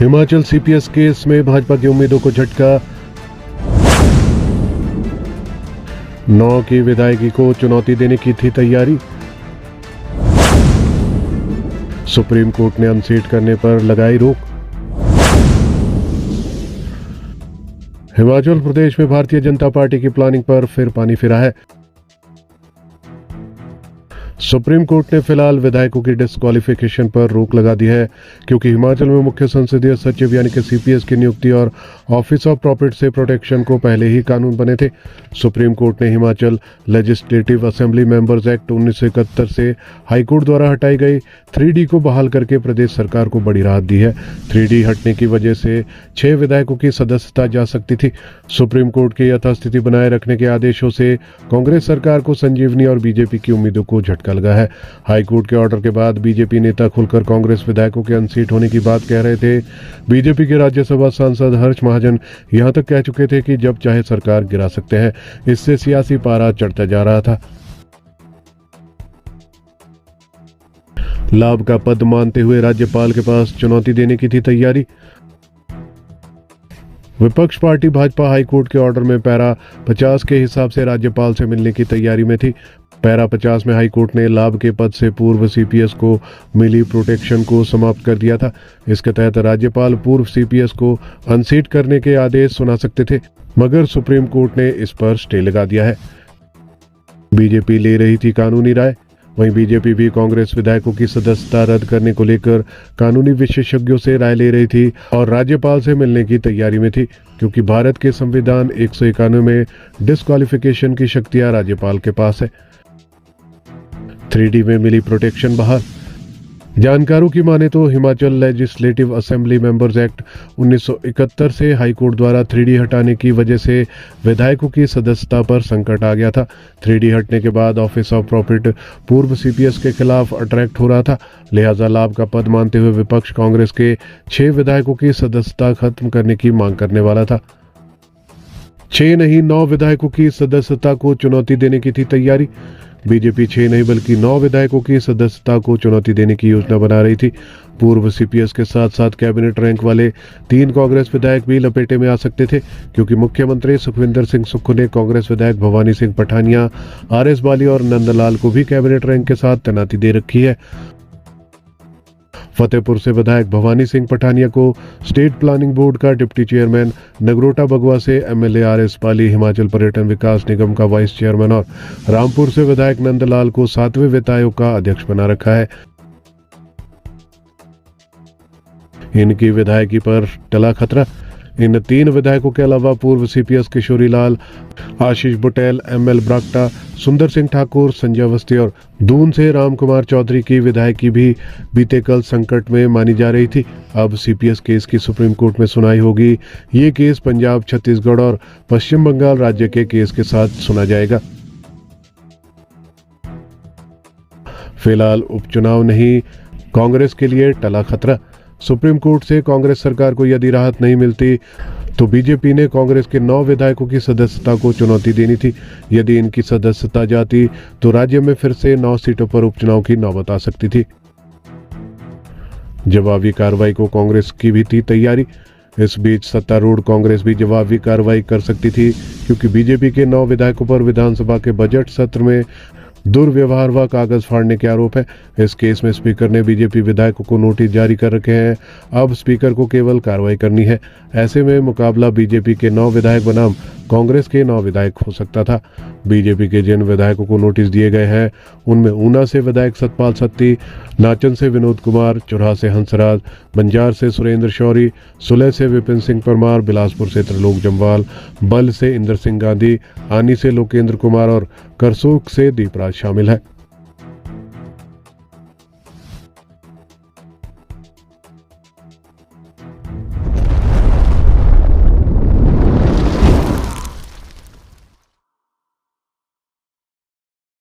Himachal CPS case में भाजपा की उम्मीदों को झटका। 9 की विधायकी को चुनौती देने की थी तैयारी। सुप्रीम कोर्ट ने अनसीट करने पर लगाई रोक। हिमाचल प्रदेश में भारतीय जनता पार्टी की प्लानिंग पर फिर पानी फिरा है। सुप्रीम कोर्ट ने फिलहाल विधायकों की डिस्क्वालिफिकेशन पर रोक लगा दी है, क्योंकि हिमाचल में मुख्य संसदीय सचिव यानी कि सीपीएस की नियुक्ति और ऑफिस ऑफ प्रॉफिट से प्रोटेक्शन को पहले ही कानून बने थे। सुप्रीम कोर्ट ने Himachal legislative assembly members act 1971 से हाईकोर्ट द्वारा हटाई गई 3D को बहाल करके प्रदेश सरकार को बड़ी राहत दी है। 3D हटने की वजह से 6 विधायकों की सदस्यता जा सकती थी। सुप्रीम कोर्ट के यथास्थिति बनाए रखने के आदेशों से कांग्रेस सरकार को संजीवनी और बीजेपी की उम्मीदों को झटका लगा है। हाईकोर्ट के ऑर्डर के बाद बीजेपी नेता खुलकर कांग्रेस विधायकों के अनसीट होने की बात कह रहे थे। बीजेपी के राज्यसभा सांसद हर्ष महाजन यहां तक कह चुके थे कि जब चाहे सरकार गिरा सकते हैं। इससे सियासी पारा चढ़ता जा रहा था। लाभ का पद मानते हुए राज्यपाल के पास चुनौती देने की थी तैयारी। विपक्ष पार्टी भाजपा हाईकोर्ट के ऑर्डर में पैरा 50 के हिसाब से राज्यपाल से मिलने की तैयारी में थी। पैरा 50 में हाईकोर्ट ने लाभ के पद से पूर्व सीपीएस को मिली प्रोटेक्शन को समाप्त कर दिया था। इसके तहत राज्यपाल पूर्व सीपीएस को अनसीट करने के आदेश सुना सकते थे, मगर सुप्रीम कोर्ट ने इस पर स्टे लगा दिया है। बीजेपी ले रही थी कानूनी राय, वहीं बीजेपी भी कांग्रेस विधायकों की सदस्यता रद्द करने को लेकर कानूनी विशेषज्ञों से राय ले रही थी और राज्यपाल से मिलने की तैयारी में थी, क्योंकि भारत के संविधान 191 में डिस्क्वालिफिकेशन की शक्तियां राज्यपाल के पास है। 3D में मिली प्रोटेक्शन बहाल। जानकारों की माने तो Himachal legislative assembly members act 1971 से हाईकोर्ट द्वारा 3D हटाने की वजह से विधायकों की सदस्यता पर संकट आ गया था। 3D हटने के बाद ऑफिस ऑफ प्रॉफिट पूर्व सीपीएस के खिलाफ अट्रैक्ट हो रहा था, लिहाजा लाभ का पद मानते हुए विपक्ष कांग्रेस के 6 विधायकों की सदस्यता खत्म करने की मांग करने वाला था। 6 नहीं 9 विधायकों की सदस्यता को चुनौती देने की थी तैयारी। बीजेपी 6 नहीं बल्कि 9 विधायकों की सदस्यता को चुनौती देने की योजना बना रही थी। पूर्व सीपीएस के साथ साथ कैबिनेट रैंक वाले 3 कांग्रेस विधायक भी लपेटे में आ सकते थे, क्योंकि मुख्यमंत्री सुखविंदर सिंह सुक्खू ने कांग्रेस विधायक भवानी सिंह पठानिया, आरएस बाली और नंदलाल को भी कैबिनेट रैंक के साथ तैनाती दे रखी है। फतेहपुर से विधायक भवानी सिंह पठानिया को स्टेट प्लानिंग बोर्ड का डिप्टी चेयरमैन, नगरोटा बगवा से एमएलए आरएस पाली हिमाचल पर्यटन विकास निगम का वाइस चेयरमैन और रामपुर से विधायक नंदलाल को 7वें वित्त आयोग का अध्यक्ष बना रखा है। इनकी विधायकी पर टला खतरा। इन 3 विधायकों के अलावा पूर्व सीपीएस किशोरी लाल, आशीष बुटेल, एमएल ब्राक्टा, सुंदर सिंह ठाकुर, संजय अवस्थी और दून से राम कुमार चौधरी की विधायकी भी बीते कल संकट में मानी जा रही थी। अब सीपीएस केस की सुप्रीम कोर्ट में सुनवाई होगी। ये केस पंजाब, छत्तीसगढ़ और पश्चिम बंगाल राज्य के केस के साथ सुना जाएगा। फिलहाल उपचुनाव नहीं, कांग्रेस के लिए टला खतरा। सुप्रीम कोर्ट से कांग्रेस सरकार को यदि राहत नहीं मिलती तो बीजेपी ने कांग्रेस के 9 विधायकों की सदस्यता को चुनौती देनी थी। यदि इनकी सदस्यता जाती तो राज्य में फिर से 9 सीटों पर उपचुनाव की नौबत आ सकती थी। जवाबी कार्रवाई को कांग्रेस की भी थी तैयारी। इस बीच सत्तारूढ़ कांग्रेस भी जवाबी कार्रवाई कर सकती थी, क्योंकि बीजेपी के 9 विधायकों पर विधानसभा के बजट सत्र में दुर्व्यवहार व कागज फाड़ने के आरोप है। इस केस में स्पीकर ने बीजेपी विधायकों को नोटिस जारी कर रखे हैं। अब स्पीकर को केवल कार्रवाई करनी है। ऐसे में मुकाबला बीजेपी के 9 विधायक बनाम कांग्रेस के 9 विधायक हो सकता था। बीजेपी के जिन विधायकों को नोटिस दिए गए हैं उनमें ऊना से विधायक सतपाल सत्ती, नाचन से विनोद कुमार, चुराह से हंसराज, बंजार से सुरेंद्र शौरी, सुलह से विपिन सिंह परमार, बिलासपुर से त्रिलोक जम्वाल, बल से इंदर सिंह गांधी, आनी से लोकेंद्र कुमार और करसोग से दीपराज शामिल है।